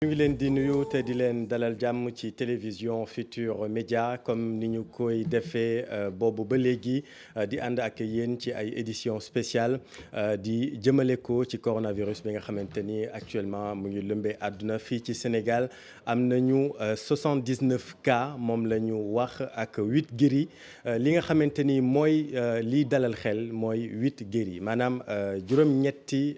ñu ngi leen di nuyu te di leen dalal jàmm ci télévision Futur Média comme ni ñu koy defee boobu ba léegi di ànd ak yéen ci ay édition spéciale di jëmale ko ci coronavirus bi nga xamante ni actuellement mu ngi lëmbee àdduna fii ci Sénégal am nañu 79 cas moom la ñu wax ak 8 guéris li nga xamante ni mooy liy dalal xel mooy 8 guéris maanaam juróom-ñetti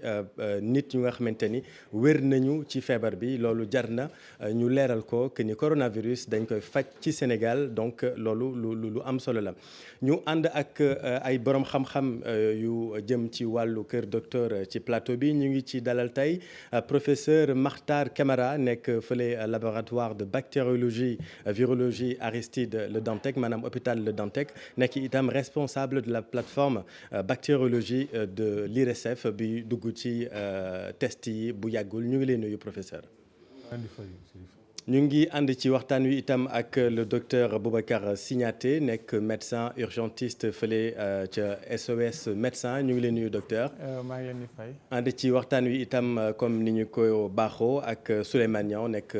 nit ñu nga xamante ni wér nañu ci feebar bi loolu jar na ñu leeral ko que ni coronavirus dañ koy faj ci Sénégal donc loolu lu am solo la ñu ànd ak ay borom xam-xam yu jëm ci wàllu kër docteur ci plateau bi ñu ngi ci dalal tey professeur Makhtar Camara nekk fële laboratoire de bactériologie virologie Aristide Le Dantec maanaam hôpital Le Dantec nekk itam responsable de la plateforme bactériologie de l'IRSF bi dugg ci test yi bu yàggul ñu ngi leen nuyu professeur. ñu ngi ànd ci waxtaan wi itam ak le docteur Boubacar Signaté nekk médecin urgentiste fële ca SOS médecin ñu ngi leen nuyu docteur. maa ngi leen di fay. ànd ci waxtaan wi itam comme ni ñu ko baaxoo ak Souleymane Niang nekk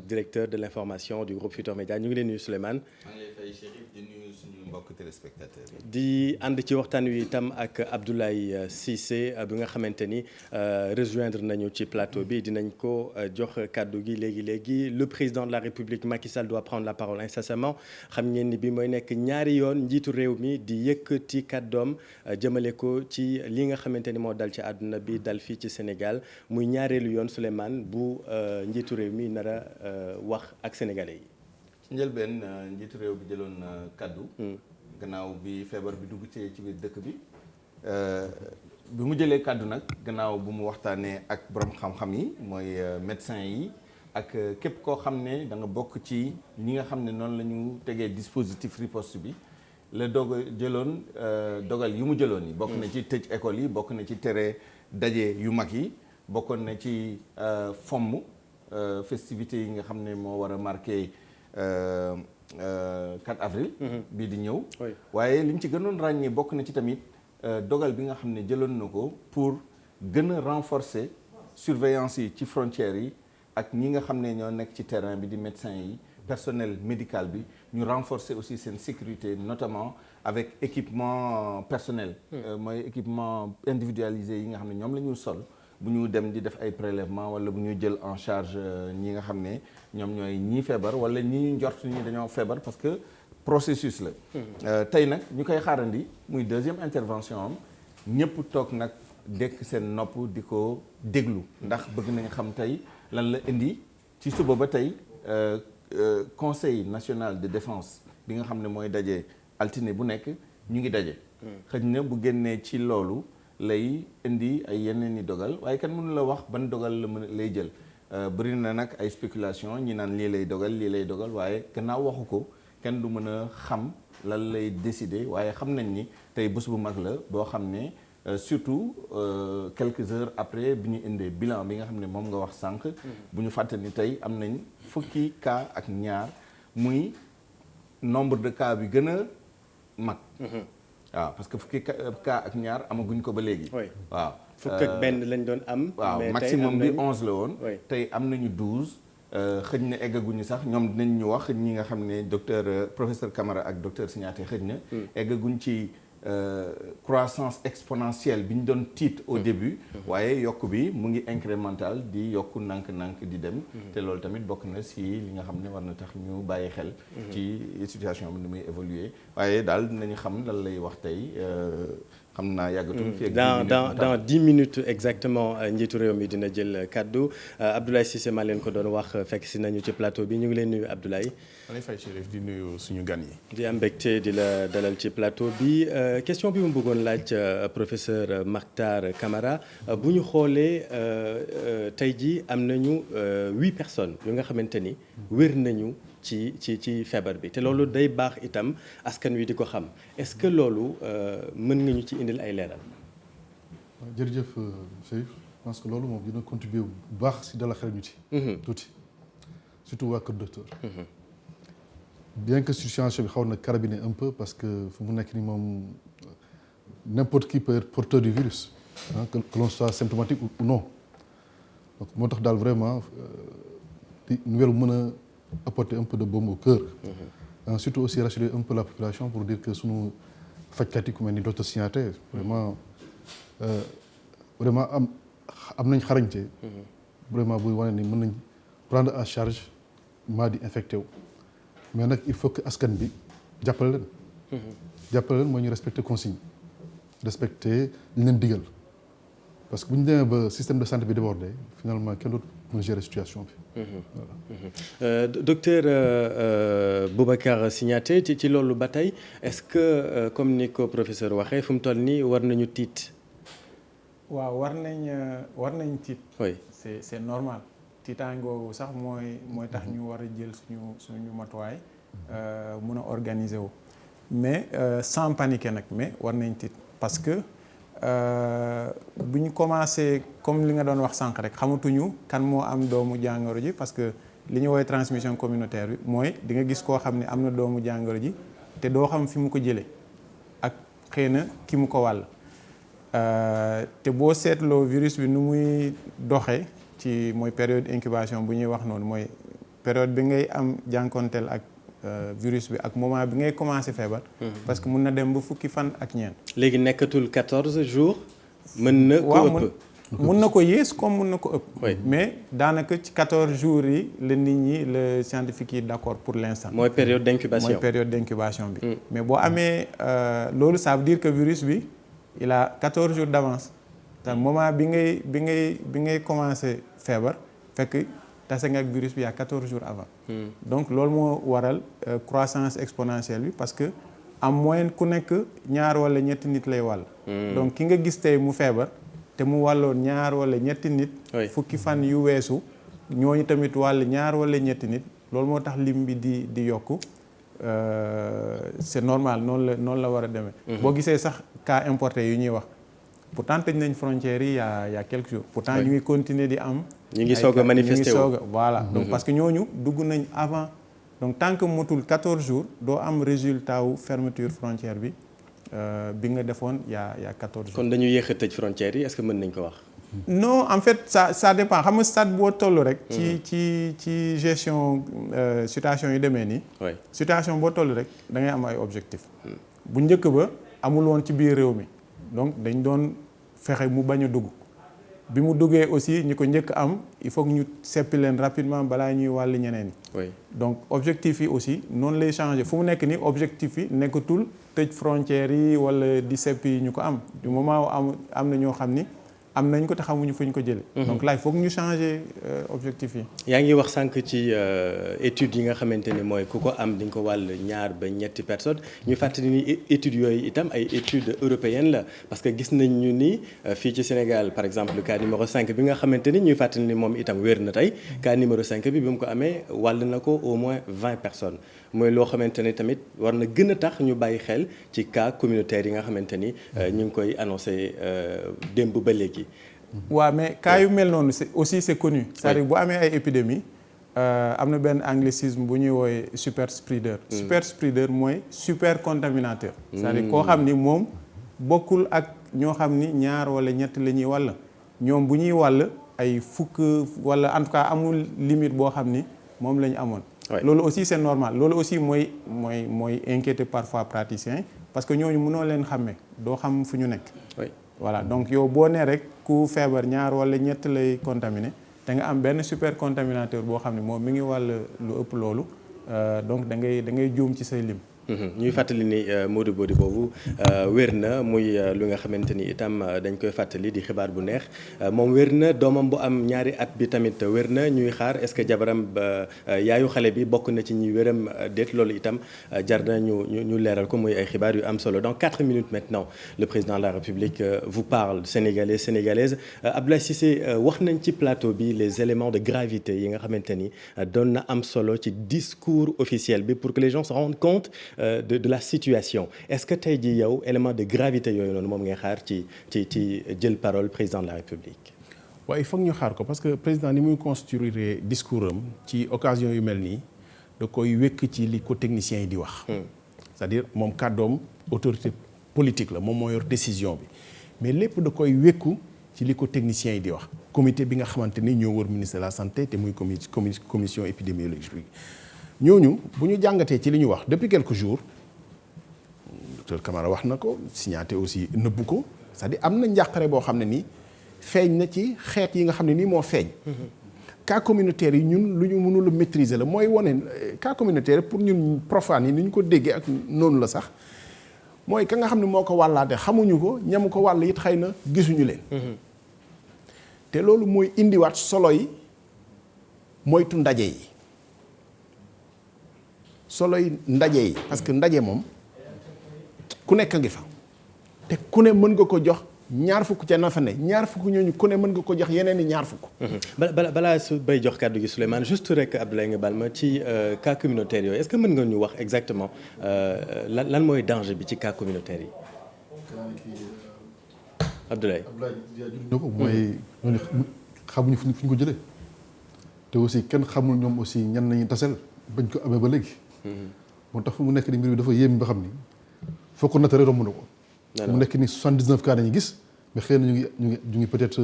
directeur de l'information du groupe Futur Média ñu ngi leen nuyu Souleymane. maa ngi lay fay Chérif di nuyu suñu mbokk téléspectateurs yi. di ànd ci waxtaan wi itam ak Abdoulaye Cissé bi nga xamante ni rejoindre nañu ci plateau bi dinañ ko jox kàddu gi léegi. Le président de la République Macky Sall doit prendre la parole incessamment xam ngeen ni bi mooy nekk ñaari yoon njiitu réew mi di yëkkati kàddoom jëmale ko ci li nga xamante ni moo dal ci àdduna bi dal fii ci Sénégal muy ñaareelu yoon Souleymane bu njiitu réew mi nar a wax ak sénégalais yi. ci njëlbeen njiitu réew bi jëloon kàddu. gannaaw bi feebar bi dugg ci biir dëkk bi. bi mu jëlee kàddu nag gannaaw bu mu waxtaanee ak borom xam-xam yi mooy médecin yi. ak képp koo xam ne da nga bokk ci ñi nga xam ne noonu la ñu tegee dispositif riposte bi la jëloon dogal yu mu jëloon yi bokk na ci tëj école yi bokk na ci tere daje yu mag yi bokkoon na ci fomm festivités yi nga xam ne moo war a marqué 4 avril bii di ñëw waaye li ñu ci gënoon ràññee bokk na ci tamit dogal bi nga xam ne jëloon na ko pour gën a renforcer surveillance yi ci frontières yi ak ñi nga xam ne ñoo nekk ci terrain bi di médecins yi personnel médical bi ñu renforcer aussi seen sécurité notamment avec équipement personnel mooy équipement individualisé yi nga xam ne ñoom la ñu sol bu ñu dem di def ay prélèvement wala bu ñu jël en charge ñi nga xam ne ñoom ñooy ñii feebar wala ñi njort ñi dañoo feebar parce que processus la tey nag ñu koy xaarandi muy deuxième intervention am ñëpp toog nag dekk seen nopp di ko déglu ndax bëgg nañ xam tey lan la indi ci suba ba tey conseil national de défense bi nga xam ne mooy daje altine bu nekk ñu ngi daje. xëy na bu génnee ci loolu lay indi ay yeneen i dogal waaye kan mënu la wax ban dogal la mën lay jël bëri na nag ay spéculation ñi naan lii lay dogal waaye gannaaw waxu ko kenn du mën a xam lan lay décider waaye xam nañ ni tey bés bu mag la boo xam ne. Surtout quelques heures après bi ñu indee bilan bi nga xam ne moom nga wax sànq. bu ñu fàtte ni tey am nañ fukki cas ak ñaar muy nombre de cas bi gën a mag. waaw parce que fukki cas ak ñaar amaguñ ko ba léegi. waaw fukk ak benn lañ doon am. waaw maximum bi 11 la woon. tey am nañu 12. xëj na eggaguñu sax ñoom dinañ ñu wax ñi nga xam ne docteur professeur Camara ak docteur Signaté xëj na. eggaguñ ci. Croissance exponentielle bi ñu doon tiit au début waaye yokk bi mu ngi incrémental di yokk nànk-nànk di dem te loolu tamit bokk na si li nga xam ne war na tax ñu bàyyi xel ci situation bi ni muy évoluer waaye daal dinañu xam lan lay wax tey xam naa yàggatul fii dans 10 minutes exactement njiitu réew mi dina jël kaddu Abdoulaye Cissé maa leen ko doon wax fekk si nañu ci plateau bi ñu ngi leen nuyu Abdoulaye. maa ngi fay Chérif di nuyu suñu gan yi. di am mbégte di la dalal ci plateau bi question bi mu bëggoon laaj professeur Makhtar Camara bu ñu xoolee tey jii am nañu 8 personnes yu nga xamante ni wér nañu. ci feebar bi te loolu day baax itam askan wi di ko xam est-ce que loolu mën nga ñu ci indil ay leeral. jërëjëf Chérif je pense que loolu moom dina contribuer bu baax si dala xel ñu ci. tuuti surtout waa Kër Docteur. bien que situation bi xaw na carabiner un peu parce que fu mu nekk ni moom n'importe qui peut être porteur du virus que l'on soit symptomatique ou non donc moo tax daal vraiment di nouvelle mën a apporter un peu de baume au cœur. Surtout aussi rassurer un peu la population pour dire que sunu fajkat yi ku mel ni docteur Signaté vraiment am nañ xarañte. vraiment buy wane ni mën nañ prendre en charge maladie infecté wu. mais nag il faut que askan bi jàppale leen. jàppale leen mooy ñu respecter consigne respecter li leen digal parce que bu ñu demee ba système de santé bi débordé finalement kenn dootu mën a gérer situation bi. Voilà. Docteur Boubacar Signaté ci loolu ba tey est-ce que comme ni ko professeur waxee fu mu toll nii war nañu tiit. waaw war nañ tiit. oui c'est normal tiitaangoo sax mooy tax ñu war a jël suñu matuwaay mun a organiser wu mais sans paniquer nag mais war nañ tiit parce que bu ñu commencé comme li nga doon wax sànq rek xamatuñu kan moo am doomu jàngoro ji parce que li ñu woowee transmission communautaire bi mooy di nga gis koo xam ne am na doomu jàngoro ji te doo xam fi mu ko jëlee ak xëy na ki mu ko wàll. te boo seetloo virus bi nu muy doxee ci mooy période incubation bu ñuy wax noonu mooy période bi ngay am jànkonteel ak virus bi ak moment bi ngay commencé feebar. parce que mun na dem ba fukki fan ak ñeent. léegi nekkatul 14 jours. mën na ko ëpp mun na ko yées comme mun na ko ëpp. oui mais daanaka ci 14 jours yi la nit ñi le scientifique yi d'accord pour l'instant. mooy période d'incubation bi. mais boo amee loolu ça veut dire que virus bi. il a 14 jours d'avance te moment bi ngay commencé feebar fekk tase nga ak virus bi il y a 14 jours avant. donc loolu moo waral croissance exponentielle bi parce que en moyenne ku nekk ñaar wala ñetti nit lay wàll. donc ki nga gis tey mu feebar te mu wàlloon ñaar wala ñetti nit. fukki fan yu weesu ñooñu tamit wàll ñaar wala ñetti nit loolu moo tax lim bi di yokku. C'est normal noonu la war a demee. boo gisee sax cas importé yu ñuy wax pourtant tëj nañ frontières yi y a quelques jours. pourtant ñu ngi continuer di am. ñu ngi soog a manifester wu voilà donc parce que ñooñu dugg nañ avant donc tant que motul 14 jours doo am résultat wu fermeture frontière bi nga defoon y a 14 jours. kon dañu yéex a tëj frontières yi est-ce que mën nañ ko wax. non en fait ça dépend xam nga stade boo toll rek. ci gestion situation yu demee nii. situation boo toll rek da ngay am ay objectifs. bu njëkk ba amul woon ci biir réew mi donc dañ doon fexe mu bañ a dugg bi mu duggee aussi ñi ko njëkk am il faut que ñu seppi leen rapidement balaa ñuy wàll ñeneen yi. donc objectif yi aussi noonu lay changer fu mu nekk nii objectif yi nekkatul tëj frontières yi wala di seppi ñu ko am du moment am na ñoo xam ni. am nañ ko te xamuñu fu ñu ko jëlee. donc là il faut que ñu changer objectif yi. yaa ngi wax sànq ci études yi nga xamante ni mooy ku ko am di nga ko wàll ñaar ba ñetti personnes ñu fàttali ni études yooyu itam ay études européennes la parce que gis nañ ñu ni fii ci Sénégal par exemple cas numéro 5 bi nga xamante ni ñuy fàttali ni moom itam wér na tey cas numéro 5 bi mu ko amee wàll na ko au moins 20 personnes mooy loo xamante ni tamit war na gën a tax ñu bàyyi xel ci cas communautaire yi nga xamante ni ñu ngi koy annoncé démb ba léegi. waaw mais cas yu mel noonu c'est connu. c'est-à-dire bu amee ay épidémies am na benn anglicisme bu ñuy woowe super spreader. super spreader mooy super contaminateur. c'est-à-dire koo xam ni moom bokkul ak ñoo xam ni ñaar wala ñett la ñuy wàll ñoom bu ñuy wàll ay fukk wala en tout cas amul limite boo xam ni moom la ñu amoon. loolu aussi c'est normal loolu aussi mooy inquiéter parfois praticiens parce que ñooñu mënoo leen xàmmee doo xam fu ñu nekk. voilà donc yow boo nee rek ku feebar ñaar wala ñett lay contaminé te nga am benn super contaminateur boo xam ne moom mi ngi wàll lu ëpp loolu donc da ngay juum ci say lim. ñuy fàttali ni Modou Bodi boobu wér na muy lu nga xamante ni itam dañ koy fàttali di xibaar bu neex moom wér na doomam bu am ñaari at bi tamit wér na ñuy xaar est-ce que jabaram yaayu xale bi bokk na ci ñi wéram déet loolu itam jar na ñu leeral ko muy ay xibaar yu am solo. Dans 4 minutes maintenant le président de la République vous parle sénégalais sénégalaise Abdoulaye Cissé wax nañ ci plateau bi les éléments de gravité yi nga xamante ni doon na am solo ci discours officiel bi pour que les gens se rendent compte de la situation est-ce que tey jii yow élément de gravité yooyu noonu moom ngay xaar ci jël parole président de la République. waaw il faut que ñu xaar ko parce que président ni muy construire discours am ci occasion yu mel nii da koy wékk ci li ko techniciens yi di wax. c'est-à-dire moom kàddoom autorité politique la moom moo yor décision bi mais lépp da koy wékku ci li ko techniciens yi di wax comité bi nga xamante ni ñoo wër ministre de la santé te muy commission épidémiologique bi ñooñu bu ñu jàngatee ci li ñu wax depuis quelques jours docteur Camara wax na ko Signaté aussi nëbbu ko c'est-à-dire am na njàqare boo xam ne nii feeñ na ci xeet yi nga xam ne nii moo feeñ cas communautaire yi ñun lu ñu mënul a maîtriser la mooy wane cas communautaire pour ñun profane yi ni ñu ko déggee ak noonu la sax mooy ka nga xam ne moo ko wàllaate xamuñu ko ñamu ko wàll it xëy na gisuñu leen te loolu mooy indiwaat solo yi moytu ndaje yi solo yi ndaje yi parce que ndaje moom ku nekk ngi fa te ku ne mën nga ko jox ñaar fukk ca na fa ne ñaar fukk ñooñu ku ne mën nga ko jox yeneen i ñaar fukk. balaa su bay jox kàddu gi Souleymane juste rek Abdoulaye nga baal ma ci cas communautaire yooyu est-ce que mën nga ñu wax exactement lan mooy danger bi ci cas communautaire yi. Abdoulaye. mooy ñooñu xamuñu fu ñu ko jëlee te aussi kenn xamul ñoom aussi ñan nañu tasel bañ ko amee ba léegi. moo tax fu mu nekk ni mbir bi dafa yéem ba xam ni foo ko nattare romb na ko. mu nekk ni 79 cas dañuy gis mais xëy na ñu ngi peut-être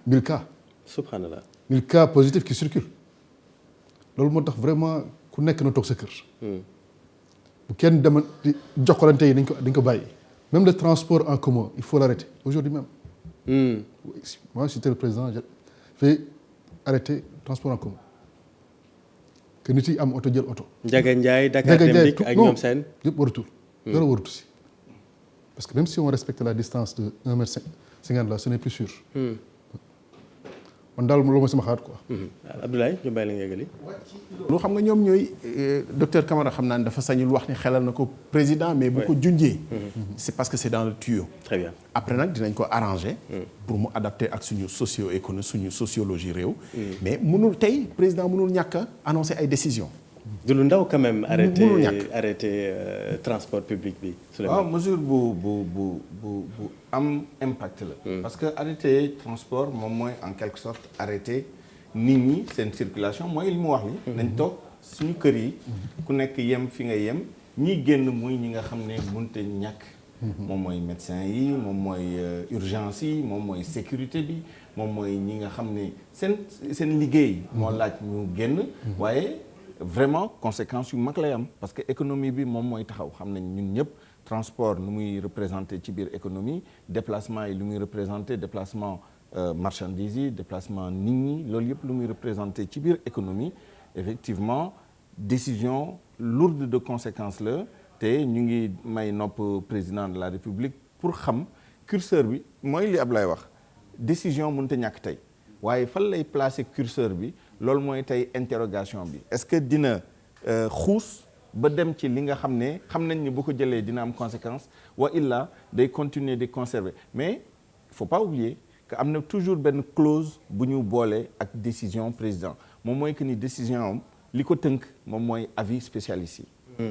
1000 cas. subhanallah 1000 cas positifs qui circulent loolu moo tax vraiment ku nekk na toog sa kër. bu kenn demal di jokkalante yi dañ ko bàyyi même le transport en commun il faut l'arrêter aujourd'hui même. Moi si j'étais le président je vais arrêter le transport en commun que nit yi am oto jël oto. Ndiaga Ndiaye Dakar Dem Dikk ak ñoom seen yëpp waratul. dara waratu si. Parce que même si on respecte la distance de 1m50 là ce n'est plus sûr. man daal loolu mooy sama xalaat quoi. Abdoulaye ñu bàyyi la nga yeggali. lu xam nga ñoom ñooy docteur Camara xam naa ne dafa sañul wax ni xelal na ko président mais bu ko junjee. c'est parce que c'est dans le tuyau. très bien après nag dinañ ko arranger. pour mu adapter ak suñu socio-économie suñu sociologie réew. mais mënul tey président mënul ñàkk a annoncer ay décisions. du lu ndaw quand même. arrêter transport public bi. waaw mesure bu am impact la. parce que arrêter transport moom mooy en quelque sorte arrêter nit ñi seen circulation mooy li mu wax li nañ toog suñu kër yi. ku nekk yem fi nga yem ñi génn muy ñi nga xam ne mënut a ñàkk. moom mooy médecin yi moom mooy urgence yi moom mooy sécurité bi moom mooy ñi nga xam ne seen liggéey. moo laaj ñu génn waaye. vraiment conséquences yu mag lay am parce que économie bi moom mooy taxaw xam nañ ñun ñëpp transport lu muy représenté ci biir économie déplacement yi lu muy représenté déplacement marchandises yi déplacement nit ñi loolu yëpp lu muy représenté ci biir économie effectivement décision lourde de conséquences la te ñu ngi may nopp président de la République pour xam curseur bi mooy li Ablaye wax décision mënut a ñàkk tey waaye fan lay placer curseur bi loolu mooy tey interrogation bi est-ce que dina xuus ba dem ci li nga xam ne xam nañ ni bu ko jëlee dina am conséquence wa illa day continuer de conserver mais il faut pas oublier que am na toujours benn clause bu ñu boole ak décision président moom mooy que ni décision am li ko tënk moom mooy avis spécialiste yi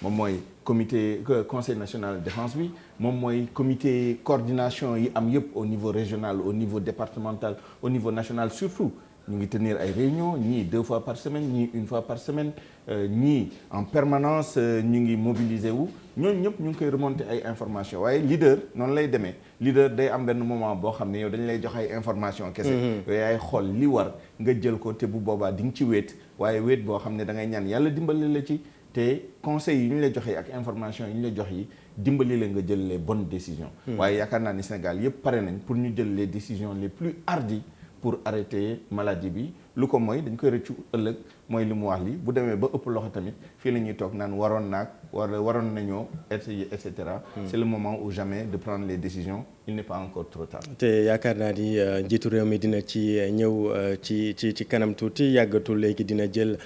moom mooy comité conseil national de défense bi moom mooy comité coordination yi am yëpp au niveau régional au niveau départemental au niveau national surtout ñu ngi tenir ay réunions ñii 2 fois par semaine ñii 1 fois par semaine ñii en permanence ñu ngi mobiliser wu ñooñu ñëpp ñu ngi koy remonter ay informations waaye leader noonu lay demee leader day am benn moment boo xam ne yow dañu lay jox ay informations kese. yow yaay xool li war nga jël ko te bu boobaa di nga ci wéet waaye wéet boo xam ne da ngay ñaan yàlla dimbali la ci te conseils yi ñu lay joxee ak information yi ñu lay jox yi dimbali la nga jël les bonnes décisions. waaye yaakaar naa ni Sénégal yëpp pare nañ pour ñu jël les décisions les plus hardies pour arrêter maladie bi lu ko mooy dañ koy rëccu ëllëg mooy li mu wax li bu demee ba ëpp loxo tamit fii la ñuy toog naan waroon naag waroon nañoo et cetera. C'est le moment ou jamais de prendre les décisions il n'est pas encore trop tard. te yaakaar naa ni njiitu réew mi dina ci ñëw ci kanam tuuti yàggatul léegi dina jël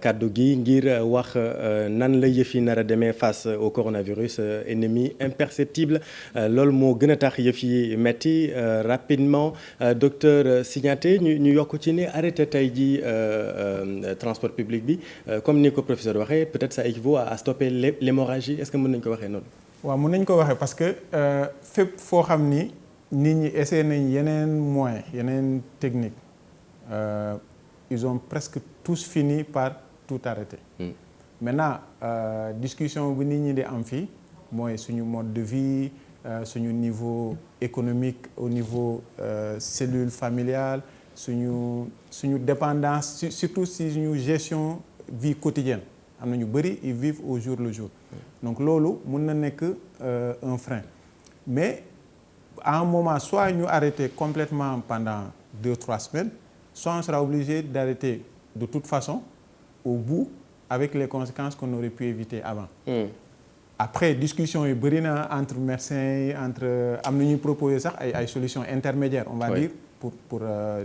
kàddu gi ngir wax nan la yëf yi nar a demee face au coronavirus ennemi imperceptible loolu moo gën a tax yëf yi metti rapidement docteur Signaté ñu yokk ci ne arrêté tey ji transport public bi comme ni ko professeur waxee peut-être ça équivaut à stopper l'hémorragie est-ce que mën nañu ko waxee noonu. waaw mën nañ ko waxee parce que fépp foo xam ni nit ñi essayé nañ yeneen moyens yeneen technique ils ont presque tous fini par tout arrêter. Maintenant discussion bu nit ñi di am fii mooy suñu mode de vie suñu niveau économique au niveau cellule familiale suñu dépendance surtout suñu gestion vie quotidienne am na ñu bëri ils vivent au jour le jour donc loolu mun na nekk un frein mais à un moment soit ñu arrêter complètement pendant 2-3 semaines soit on sera obligé d'arrêter de toute façon au bout avec les conséquences qu'on aurait pu éviter avant. Après discussion yi bëri na entre médecins yi entre am na ñuy proposer sax ay solutions intermédiaires on va dire pour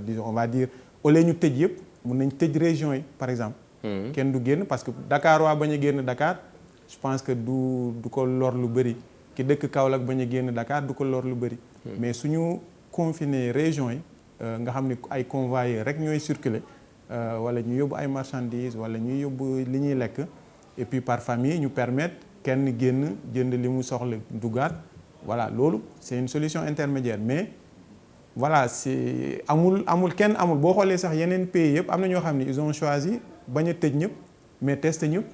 disons on va dire au lieu ñu tëj yëpp mun nañ tëj régions yi par exemple. kenn du génn parce que Dakar waa bañ a génn Dakar je pense que du ko lor lu bëri ki dëkk Kaolack bañ a génn Dakar du ko lor lu bëri. mais suñu confiner régions yi nga xam ne ay convoyeurs rek ñooy circuler wala ñu yóbbu ay marchandises wala ñuy yóbbu li ñuy lekk et puis par famille ñu permettre kenn génn jënd li mu soxla dugaat voilà loolu c'est une solution intermédiaire mais voilà c'est amul kenn amul boo xoolee sax yeneen pays yëpp am na ñoo xam ne ils ont choisi bañ a tëj ñëpp mais tester ñëpp.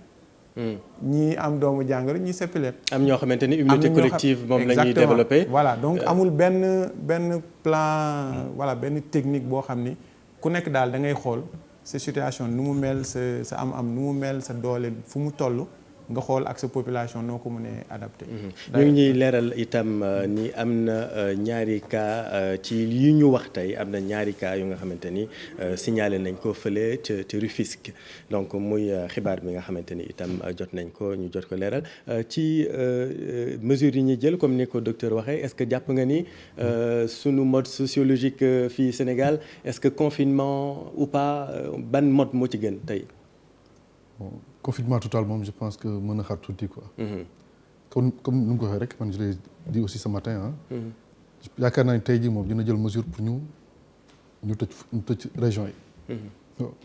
ñii am doomu jàngoro ñii seppi leen. am ñoo xamante ni immunité collective moom la ñuy développer. voilà donc amul benn plan voilà benn technique boo xam ni ku nekk daal da ngay xool sa situation nu mu mel sa am nu mu mel sa doole fu mu toll nga xool ak sa population noo ko mënee adapté. ñu ngi ñuy leeral itam ni am na ñaari cas ci yi ñu wax tey am na ñaari cas yu nga xamante ni signalé nañ ko fële ca Rufisque donc muy xibaar bi nga xamante ni itam jot nañ ko ñu jot ko leeral ci mesures yi ñuy jël comme ni ko docteur waxee est-ce que jàpp nga ni sunu mode sociologique fii Sénégal est-ce que confinement ou pas ban mode moo ci gën tey. Confinement total moom je pense que mën na xaar tuuti quoi. comme nu mu ko waxee rek man je l'ai dit aussi ce matin yaakaar naa ne tey jii moom dina jël mesure pour ñu tëj région yi.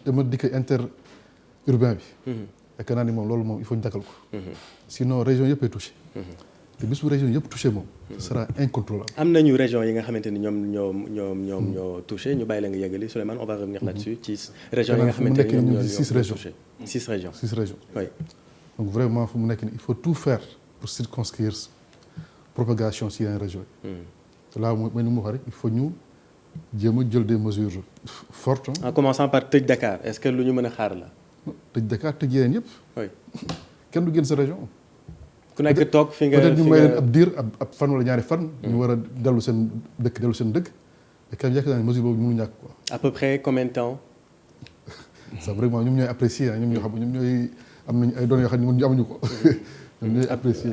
dama dikk interurbain bi. yaakaar naa ni moom loolu moom il faut ñu dakkal ko. sinon région yëpp ay touché. te bis bu région yëpp touché moom. ce sera incontrôlable. am nañu région yi nga xamante ni ñoom ñoo touché ñu bàyyi la nga yeggali Souleymane on va revenir là-dessus ci région yi nga xamante ni ñoom ñoo 6 régions. 6 régions. 6 régions. oui. donc vraiment fu mu nekk nii il faut tout faire pour circonscrire propagation si yeneen régions yi. te là mooy ni mu wax rek il faut ñu jéem a jël des mesures fortes. en commençant par tëj Dakar est-ce que lu ñu mën a xaar la. tëj Dakar tëj yeneen yëpp. oui. kenn du génn sa région. ku nekk toog fi nga peut-être ñu may leen ab diir ab fan wala ñaari fan. ñu war a dellu seen dëkk et quand yaakaar naa ne mesure boobu mënu ñàkk quoi. à peu près combien de temps. ça vraiment ñoom ñooy apprécier ñoom ñoo xam ñoom ñooy am nañu ay données yoo xam ne ñun amuñu ko. ñoom ñooy apprécier.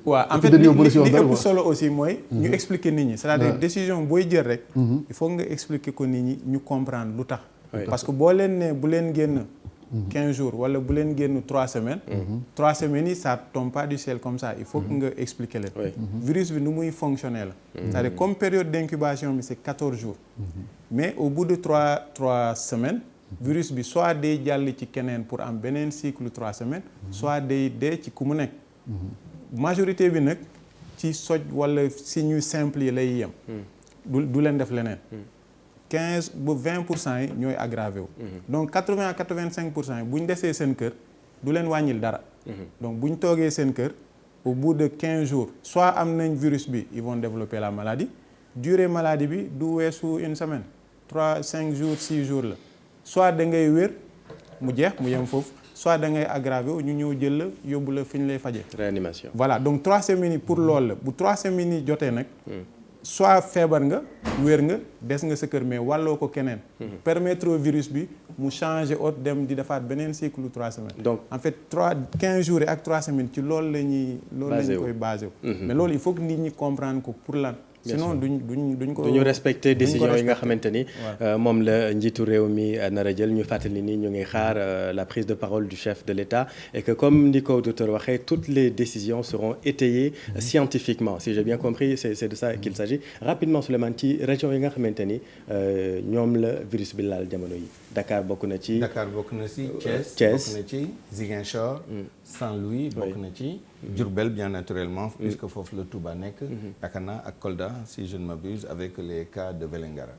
waaw en fait li ëpp solo aussi mooy. ñu expliquer nit ñi c'est-à-dire décision booy jël rek. il faut nga expliquer ko nit ñi ñu comprendre lu tax. parce que boo leen ne bu leen génn. 15 jours wala bu leen génn 3 semaines. 3 semaines yi ça tombe pas du ciel comme ça il faut que nga expliquer leen. virus bi nu muy fonctionner la. c'est-à-dire comme période d'incubation bi c'est 14 jours. mais au bout de 3 semaines. virus bi soit day jàll ci keneen pour am beneen cycle 3 semaines. soit day dee ci ku mu nekk. majorité bi nag ci soj wala signes simple yi lay yem. du leen def leneen. 15 ba 20% yi ñooy aggravé wu. donc 80 à 85% yi bu ñu desee seen kër du leen wàññil dara. donc bu ñu toogee seen kër au bout de 15 jours soit am nañ virus bi ils vont développer la maladie durée maladie bi du weesu une semaine 5 jours 6 jours la soit da ngay wér mu jeex mu yem foofu soit da ngay aggravé wu ñu ñëw jël la yóbbu la fi ñu lay fajee. réanimation. voilà donc 3 semaines yi pour loolu la bu 3 semaines yi jotee nag. soit feebar nga wér nga des nga sa kër mais wàlloo ko keneen. permettre au virus bi mu changer autre dem di defaat beneen cycle 3 semaines. donc en fait 15 jours ak 3 semaines ci loolu la ñuy. loolu la ñu koy basé wu. mais loolu il faut que nit ñi comprendre ko pour lan. sinon duñ ko. duñu respecter décision yi nga xamante ni. moom la njiitu réew mi nar a jël ñu fàttali ni ñu ngi xaar la prise de parole du chef de l'État et que comme ni ko docteur waxee toutes les décisions seront étayées scientifiquement si j'ai bien compris c'est de ça qu'il s'agit rapidement Souleymane ci région yi nga xamante ni ñoom la virus bi laal jamono yi Dakar bokk na ci. Dakar bokk na ci. Thiès bokk na ci. Ziguinchor. Saint-Louis bokk na ci. Diourbel bien naturellement puisque foofu la Touba nekk. yaakaar naa ak Kolda si je ne m'abuse avec les cas de Vélingara.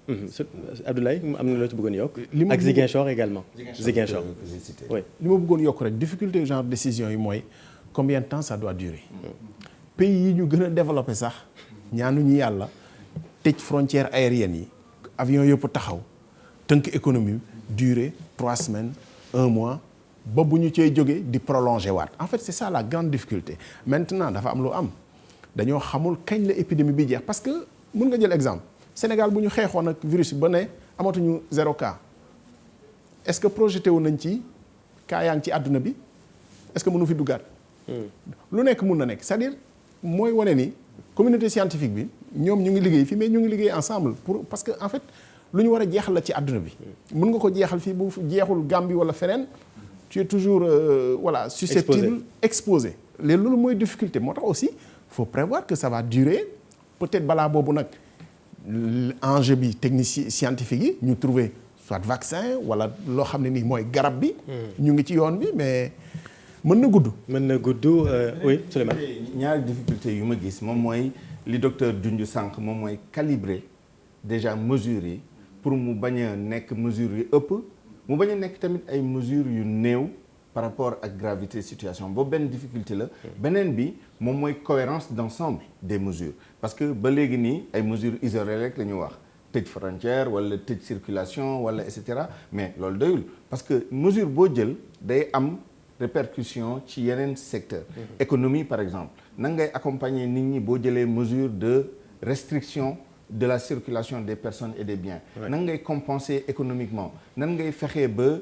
Abdoulaye am na loo ci bëggoon yokk. ak Ziguinchor également. Ziguinchor oui li ma bëggoon yokk rek difficulté genre décision yi mooy combien de temps ça doit durer. pays yi ñu gën a développé sax ñaanuñu yàlla tëj frontières aériennes yi avion yëpp taxaw tënk économie durée 3 semaines 1 mois ba bu ñu cee jógee di prolonger waat en fait c'est ça la grande difficulté maintenant dafa am lu am dañoo xamul kañ la épidémie bi jeex parce que mun nga jël exemple Sénégal bu ñu xeexoon ak virus ba ne amatuñu 0 cas est-ce que projeté wu nañ ci cas yaa ngi ci àdduna bi est-ce que mënu fi duggaat. lu nekk mun na nekk c'est-à-dire mooy wane ni communauté scientifique bi ñoom ñu ngi liggéey fii mais ñu ngi liggéey ensemble pour parce que en fait lu ñu war a jeexal la ci àdduna bi. mën nga ko jeexal fii bu jeexul Gambie wala feneen tu es toujours voilà susceptible exposé léegi loolu mooy difficulté moo tax aussi faut prévoir que ça va durer peut-être balaa boobu nag enjeu bi technicien scientifique yi ñu trouver soit vaccin wala loo xam ne nii mooy garab bi. ñu ngi ci yoon bi mais mën na gudd. mën na gudd oui Souleymane. ñaari difficulté yu ma gis moom mooy li docteur Doundiou sànq moom mooy calibrer déjà mesures yi pour mu bañ a nekk mesures yu ëpp mu bañ a nekk tamit ay mesures yu néew par rapport ak gravité situation boobu benn difficulté la. beneen bi moom mooy cohérence d'ensemble des mesures parce que ba léegi nii ay mesures isolées rek la ñu wax. tëj frontière wala tëj circulation wala et cetera mais loolu doyul parce que mesure boo jël day am répercussion ci yeneen secteur économie par exemple nan ngay accompagner nit ñi boo jëlee mesure de restriction de la circulation des personnes et des biens nan ngay compenser économiquement nan ngay fexee ba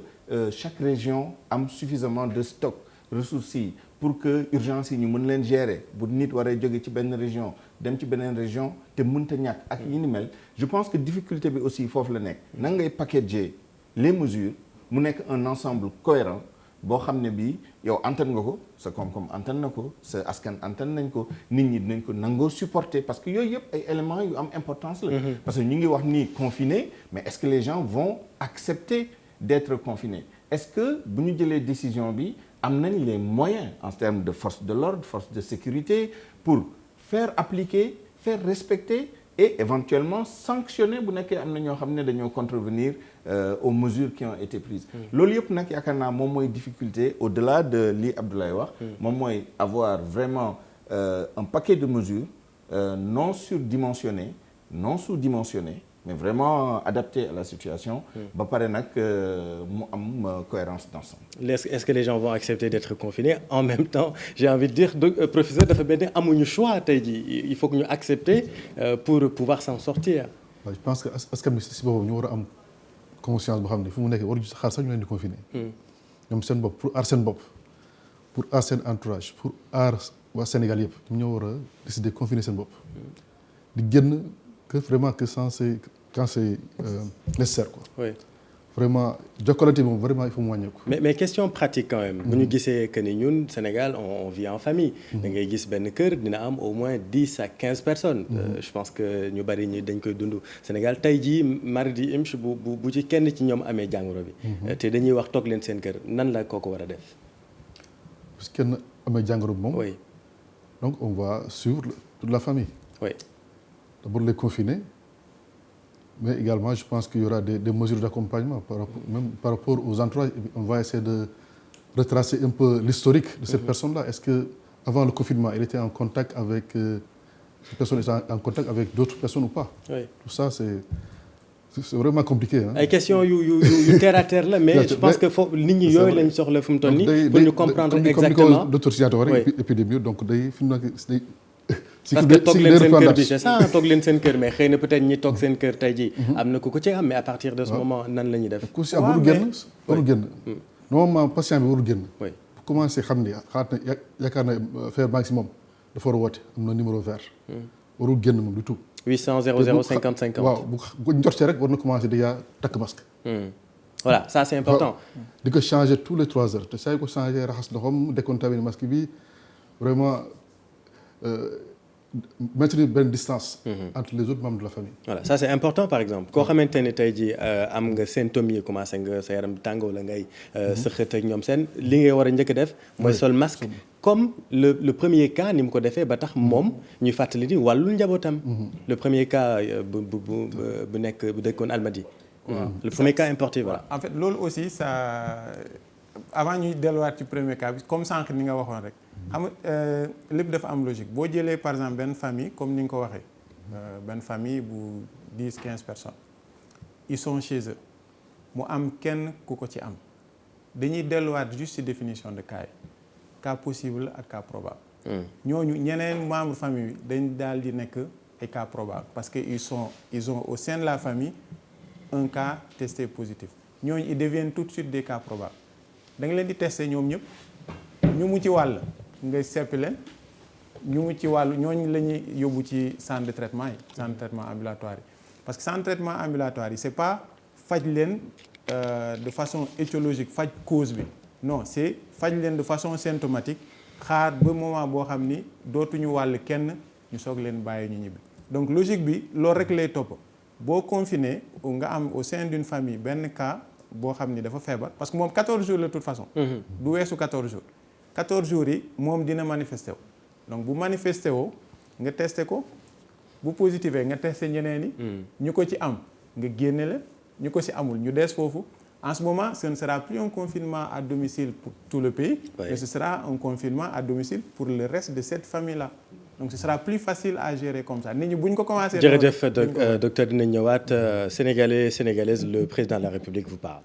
chaque région am suffisamment de stock ressources yi pour que urgence yi ñu mën leen gérer bu nit waree jóge ci benn région dem ci beneen région te mënta ñàkk ak yi ni mel je pense que difficulté bi aussi foofu la nekk nan ngay packager les mesures mu nekk un ensemble cohérent boo xam ne bii yow antan nga ko sa koom-koom antan na ko sa askan antan nañ ko nit ñi dinañ ko nangoo supporter parce que yooyu yëpp ay éléments yu am importance la parce que ñu ngi wax nii confiné mais est-ce que les gens vont accepter d'être confinés est-ce que bu ñu jëlee décision bi am nañ les moyens en termes de force de l'ordre force de sécurité pour faire appliquer faire respecter et éventuellement sanctionner bu nekkee am na ñoo xam ne dañoo contrevenir aux mesures qui ont été prises loolu yëpp nag yaakaar naa moom mooy difficulté au-delà de li Abdoulaye wax moom mooy avoir vraiment un paquet de mesures non surdimensionnées non sous-dimensionnées mais vraiment adapté à la situation ba pare nag mu am cohérence d'ensemble. Est-ce que les gens vont accepter d'être confinés en même temps j'ai envie de dire professeur dafa benn amuñu choix tey jii il faut que ñu accepter pour pouvoir s'en sortir. je pense que askan bi si boppam ñu war a am conscience boo xam ne fu mu nekk waruñu xaar sax ñu leen di confiner. ñoom seen bopp pour aar seen bopp pour aar seen entourage pour aar waa Sénégal yëpp ñoo war a décider confiner seen bopp. di génn que vraiment que quand c'est nécessaire quoi. Oui. Vraiment jokkalante moom vraiment il faut mu wàññeeku. mais question pratique quand même. bu ñu gisee que ni ñun Sénégal on vit en famille. da ngay gis benn kër dina am au moins 10 à 15 personnes. Je pense que ñu bari ñi dañ koy dund Sénégal tey jii mardi imch bu ci kenn ci ñoom amee jàngoro bi. te dañuy wax toog leen seen kër nan la kooku war a def. parce que kenn amee jàngoro bi moom. oui. donc on va suivre toute la famille. oui. d'abord les confiner. Mais également, je pense qu'il y aura des mesures d'accompagnement par rapport aux entourages. On va essayer de retracer un peu l'historique de cette personne-là. Est-ce qu'avant le confinement, elle était en contact avec cette personne était en contact avec d'autres personnes ou pas? Oui. Tout ça, c'est vraiment compliqué. Hein? ay question yu terre à terre la mais je pense que foofu nit ñi yooyu lañ soxla fu mu toll nii pour ñu comprendre exactement. Docteur Siato épidémie donc day fi mu nekk parce que toog leen seen kër bi c'est ça toog leen seen kër mais xëy na peut-être ñi toog seen kër tey jii am na ku ko ci am mais à partir de ce moment nan la ñuy def. ku si am warul génn normalement patient bi warul génn. oui bu commencé xam ni xaat na yaakaar na feebar baa ngi si moom dafa war a woote am na numéro vert. warul génn moom du tout. 800 00 50 50. waaw bu njortee rek war na commencé déjà takk masque. voilà ça c'est important. di ko changer tous les 3 heures te saa yu ko changer raxas loxoom décontaminer masque bi vraiment. maintenir benn distance. entre les autres membres de la famille. voilà ça c'est important par exemple koo xamante ne tey jii am nga symptômes yi commencé nga sa yaram tàng wala ngay sëqat ak ñoom seen li ngay war a njëkk a def. mooy sol masque comme le premier cas ni mu ko defee ba tax moom ñuy fàttali ni wàllul njabootam. le premier cas bu nekk bu dëkkoon Almadies. le premier cas importé voilà. en fait loolu aussi ça avant ñuy delluwaat ci premier cas bi comme sànq ni nga waxoon rek. xam nga lépp dafa am logique boo jëlee par exemple benn famille comme ni nga ko waxee benn famille bu 10-15 personnes ils sont chez eux mu am kenn ku ko ci am dañuy delluwaat juste ci définition de cas yi cas possible ak cas probable. ñooñu ñeneen membre famille bi dañ daal di nekk ay cas probable parce que ils ont au sein de la famille un cas testé positif ñooñu ils deviennent tout de suite des cas probables da nga leen di testé ñoom ñëpp ñu mu ci wàll nga seppi leen ñu mu ci wàllu ñooñu la ñuy yóbbu ci centre de traitement yi centre de traitement ambulatoire yi parce que centre de traitement ambulatoire yi c'est pas faj leen de façon étiologique faj cause bi non c'est faj leen de façon symptomatique xaar ba moment boo xam ni dootuñu wàll kenn ñu soog leen bàyyi ñu ñibbi donc logique bi loolu rek lay topp boo confiné nga am au sein d'une famille benn cas boo xam ni dafa feebar parce que moom 14 jours la de toute façon. du weesu 14 jours. 14 jours yi moom dina manifesté wu donc bu manifesté woo nga testé ko bu positive nga testé ñeneen yi. ñu ko ci am nga génne la ñu ko ci amul ñu des foofu en ce moment ce ne sera plus un confinement à domicile pour tout le pays. Oui. Mais ce sera un confinement à domicile pour le reste de cette famille-là. Donc ce sera plus facile à gérer comme ça nit ñi bu ñu ko commencé. jërëjëf docteur dinañ ñëwaat sénégalais sénégalaise le président de la République vous parle.